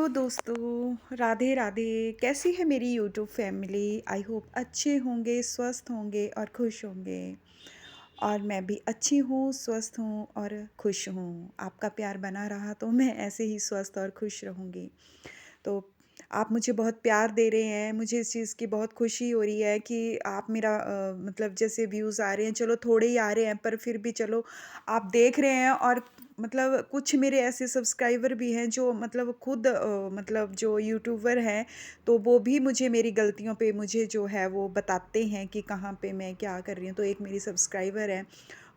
Hello दोस्तों, राधे राधे। कैसी है मेरी यूट्यूब फैमिली? आई होप अच्छे होंगे, स्वस्थ होंगे और खुश होंगे। और मैं भी अच्छी हूँ, स्वस्थ हूँ और खुश हूँ। आपका प्यार बना रहा तो मैं ऐसे ही स्वस्थ और खुश रहूँगी। तो आप मुझे बहुत प्यार दे रहे हैं, मुझे इस चीज़ की बहुत खुशी हो रही है कि आप मेरा मतलब जैसे व्यूज़ आ रहे हैं, चलो थोड़े ही आ रहे हैं पर फिर भी चलो आप देख रहे हैं। और मतलब कुछ मेरे ऐसे सब्सक्राइबर भी हैं जो मतलब खुद मतलब जो यूट्यूबर हैं, तो वो भी मुझे मेरी गलतियों पे मुझे जो है वो बताते हैं कि कहाँ पे मैं क्या कर रही हूँ। तो एक मेरी सब्सक्राइबर है,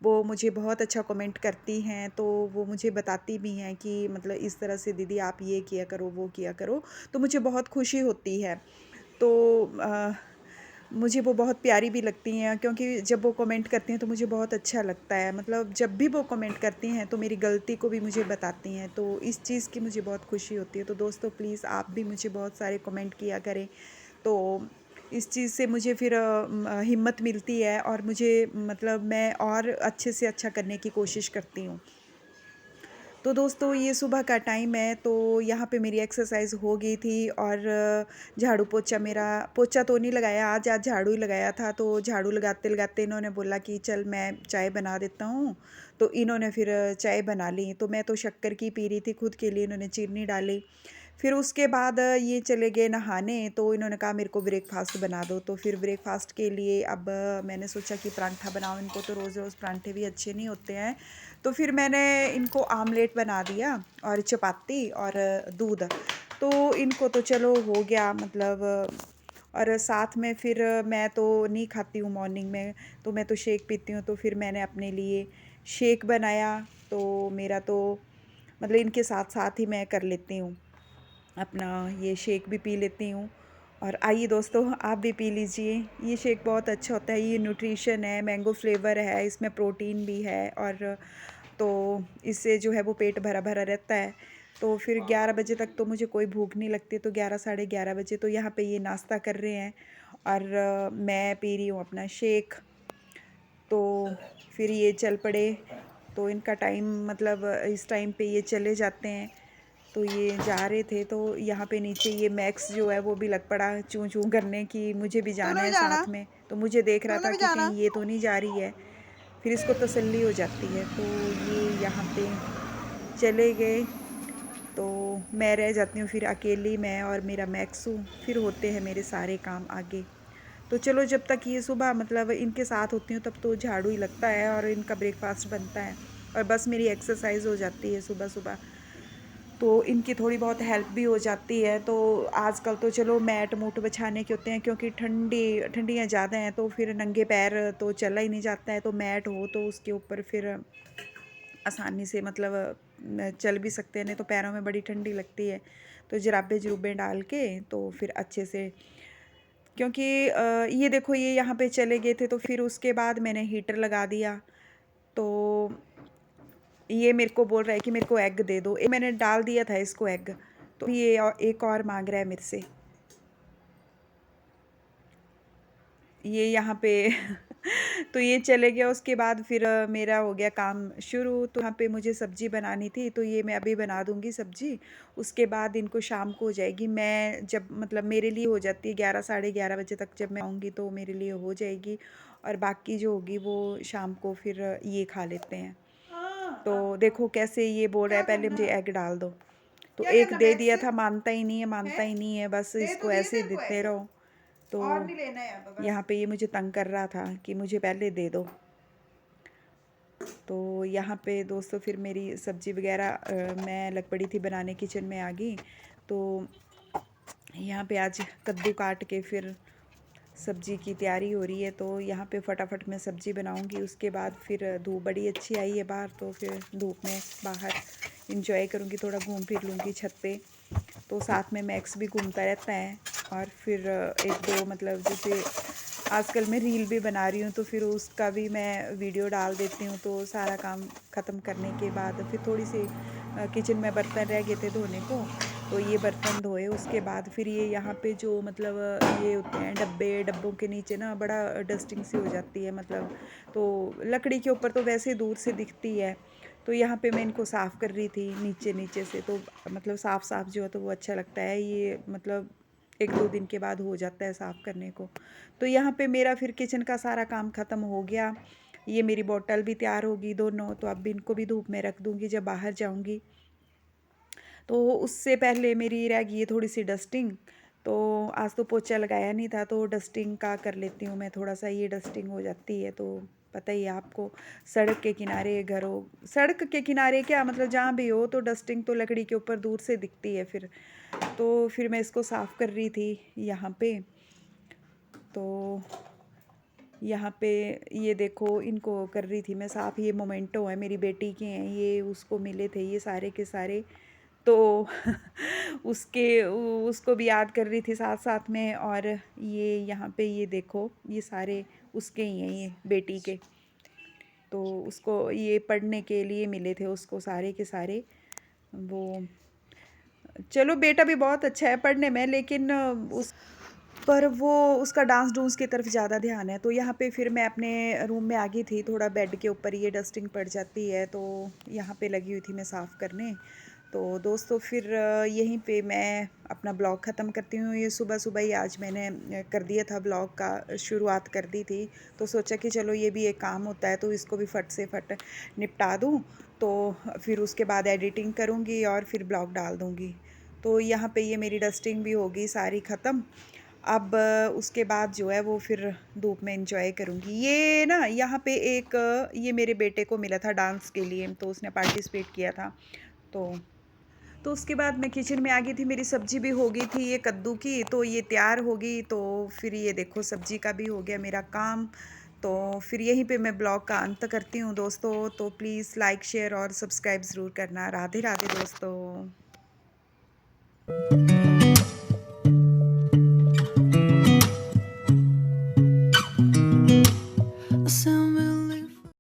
वो मुझे बहुत अच्छा कमेंट करती हैं, तो वो मुझे बताती भी हैं कि मतलब इस तरह से दीदी आप ये किया करो, वो किया करो। तो मुझे बहुत खुशी होती है। तो मुझे वो बहुत प्यारी भी लगती हैं, क्योंकि जब वो कमेंट करती हैं तो मुझे बहुत अच्छा लगता है। मतलब जब भी वो कमेंट करती हैं तो मेरी गलती को भी मुझे बताती हैं, तो इस चीज़ की मुझे बहुत खुशी होती है। तो दोस्तों प्लीज़ आप भी मुझे बहुत सारे कमेंट किया करें, तो इस चीज़ से मुझे फिर हिम्मत मिलती है और मुझे मतलब मैं और अच्छे से अच्छा करने की कोशिश करती हूँ। तो दोस्तों ये सुबह का टाइम है, तो यहाँ पे मेरी एक्सरसाइज हो गई थी और झाड़ू पोछा मेरा पोछा तो नहीं लगाया आज झाड़ू ही लगाया था। तो झाड़ू लगाते लगाते इन्होंने बोला कि चल मैं चाय बना देता हूँ। तो इन्होंने फिर चाय बना ली। तो मैं तो शक्कर की पी रही थी, खुद के लिए इन्होंने चीनी डाली। फिर उसके बाद ये चले गए नहाने, तो इन्होंने कहा मेरे को ब्रेकफास्ट बना दो। तो फिर ब्रेकफास्ट के लिए अब मैंने सोचा कि परांठा बनाओ, इनको तो रोज़ रोज़ परांठे भी अच्छे नहीं होते हैं। तो फिर मैंने इनको आमलेट बना दिया और चपाती और दूध। तो इनको तो चलो हो गया मतलब। और साथ में फिर मैं तो नहीं खाती हूँ मॉर्निंग में, तो मैं तो शेक पीती हूँ। तो फिर मैंने अपने लिए शेक बनाया। तो मेरा तो मतलब इनके साथ साथ ही मैं कर लेती हूँ, अपना ये शेक भी पी लेती हूँ। और आइए दोस्तों आप भी पी लीजिए, ये शेक बहुत अच्छा होता है। ये न्यूट्रिशन है, मैंगो फ्लेवर है, इसमें प्रोटीन भी है। और तो इससे जो है वो पेट भरा भरा रहता है। तो फिर 11 बजे तक तो मुझे कोई भूख नहीं लगती, तो 11 साढ़े 11 बजे तो यहाँ पे ये नाश्ता कर रहे हैं और मैं पी रही हूँ अपना शेक। तो फिर ये चल पड़े। तो इनका टाइम मतलब इस टाइम पे ये चले जाते हैं। तो ये जा रहे थे, तो यहाँ पे नीचे ये मैक्स जो है वो भी लग पड़ा चूं चूं करने की मुझे भी जाना तूने भी है जाना? साथ में। तो मुझे देख रहा तूने था भी कि जाना? कहीं ये तो नहीं जा रही है। फिर इसको तसल्ली हो जाती है। तो ये यहाँ पे चले गए, तो मैं रह जाती हूँ फिर अकेली, मैं और मेरा मैक्सू। फिर होते हैं मेरे सारे काम आगे। तो चलो जब तक ये सुबह मतलब इनके साथ होती हूँ तब तो झाड़ू ही लगता है और इनका ब्रेकफास्ट बनता है और बस मेरी एक्सरसाइज हो जाती है सुबह सुबह। तो इनकी थोड़ी बहुत हेल्प भी हो जाती है। तो आजकल तो चलो मैट मूट बिछाने के होते हैं, क्योंकि ठंडियाँ ज़्यादा हैं, तो फिर नंगे पैर तो चला ही नहीं जाता है। तो मैट हो तो उसके ऊपर फिर आसानी से मतलब चल भी सकते हैं, नहीं तो पैरों में बड़ी ठंडी लगती है। तो जुराबे जुरूबे डाल के तो फिर अच्छे से, क्योंकि ये देखो ये यहाँ पे चले गए थे, तो फिर उसके बाद मैंने हीटर लगा दिया। तो ये मेरे को बोल रहा है कि मेरे को एग दे दो। मैंने डाल दिया था इसको एग। तो ये एक और मांग रहा है मेरे से। ये यहाँ पे तो ये चले गया। उसके बाद फिर मेरा हो गया काम शुरू। तो यहाँ पे मुझे सब्ज़ी बनानी थी, तो ये मैं अभी बना दूँगी सब्ज़ी। उसके बाद इनको शाम को हो जाएगी। मैं जब मतलब मेरे लिए हो जाती है 11 साढ़े 11 बजे तक, जब मैं आऊँगी तो मेरे लिए हो जाएगी। और बाकी जो होगी वो शाम को फिर ये खा लेते हैं। तो देखो कैसे ये बोल रहा है क्या पहले करना? मुझे एग डाल दो। तो क्या एक करना दे मैक्स? दिया था, मानता ही नहीं है, मानता हैं? ही नहीं है, बस दे तो इसको दिए ऐसे ही तेरे को देते एग। रहो। तो और नहीं लेना है अब बस। यहाँ पे ये मुझे तंग कर रहा था कि मुझे पहले दे दो। तो यहाँ पे दोस्तों फिर मेरी सब्ज़ी वगैरह मैं लग पड़ी थी बनाने, किचन में आ गई। तो यहाँ पे आज कद्दू काट के फिर सब्ज़ी की तैयारी हो रही है। तो यहाँ पे फटाफट मैं सब्ज़ी बनाऊँगी। उसके बाद फिर धूप बड़ी अच्छी आई है बाहर, तो फिर धूप में बाहर इंजॉय करूँगी, थोड़ा घूम फिर लूँगी छत पे। तो साथ में मैक्स भी घूमता रहता है। और फिर एक दो मतलब जैसे आजकल मैं रील भी बना रही हूँ, तो फिर उसका भी मैं वीडियो डाल देती हूँ। तो सारा काम ख़त्म करने के बाद फिर थोड़ी सी किचन में बर्तन रह गए थे धोने को, तो ये बर्तन धोए। उसके बाद फिर ये यहाँ पे जो मतलब ये होते हैं डब्बे, डब्बों के नीचे ना बड़ा डस्टिंग सी हो जाती है मतलब। तो लकड़ी के ऊपर तो वैसे दूर से दिखती है, तो यहाँ पे मैं इनको साफ़ कर रही थी नीचे नीचे से, तो मतलब साफ़ साफ़ जो है तो वो अच्छा लगता है, ये मतलब 1-2 दिन के बाद हो जाता है साफ़ करने को। तो यहाँ पे मेरा फिर किचन का सारा काम ख़त्म हो गया। ये मेरी बॉटल भी तैयार होगी दोनों, तो अब इनको भी धूप में रख दूँगी जब बाहर जाऊँगी। तो उससे पहले मेरी रह गई है थोड़ी सी डस्टिंग, तो आज तो पोछा लगाया नहीं था, तो डस्टिंग का कर लेती हूँ मैं थोड़ा सा, ये डस्टिंग हो जाती है। तो पता ही है आपको, सड़क के किनारे घर हो, सड़क के किनारे क्या मतलब जहाँ भी हो, तो डस्टिंग तो लकड़ी के ऊपर दूर से दिखती है फिर। तो फिर मैं इसको साफ़ कर रही थी यहाँ पे। तो यहाँ पे ये देखो, इनको कर रही थी मैं साफ़। ये मोमेंटो है मेरी बेटी के हैं, ये उसको मिले थे ये सारे के सारे। तो उसके उसको भी याद कर रही थी साथ साथ में। और ये यहाँ पे ये देखो, ये सारे उसके ही हैं, ये बेटी के। तो उसको ये पढ़ने के लिए मिले थे उसको सारे के सारे। वो चलो, बेटा भी बहुत अच्छा है पढ़ने में, लेकिन उस पर वो उसका डांस डूंस की तरफ ज़्यादा ध्यान है। तो यहाँ पे फिर मैं अपने रूम में आ गई थी, थोड़ा बेड के ऊपर ये डस्टिंग पड़ जाती है, तो यहाँ पे लगी हुई थी मैं साफ़ करने। तो दोस्तों फिर यहीं पे मैं अपना ब्लॉग ख़त्म करती हूँ। ये सुबह सुबह ही आज मैंने कर दिया था ब्लॉग का शुरुआत कर दी थी। तो सोचा कि चलो ये भी एक काम होता है, तो इसको भी फट से फट निपटा दूँ। तो फिर उसके बाद एडिटिंग करूँगी और फिर ब्लॉग डाल दूँगी। तो यहाँ पे ये मेरी डस्टिंग भी होगी सारी ख़त्म। अब उसके बाद जो है वो फिर धूप में एंजॉय करूँगी। ये ना यहाँ पे एक ये मेरे बेटे को मिला था डांस के लिए, तो उसने पार्टिसिपेट किया था। तो तो उसके बाद मैं किचन में आ गई थी, मेरी सब्ज़ी भी हो गई थी ये कद्दू की, तो ये तैयार हो गई। तो फिर ये देखो सब्ज़ी का भी हो गया मेरा काम। तो फिर यहीं पे मैं ब्लॉग का अंत करती हूँ दोस्तों। तो प्लीज़ लाइक, शेयर और सब्सक्राइब ज़रूर करना। राधे राधे दोस्तों।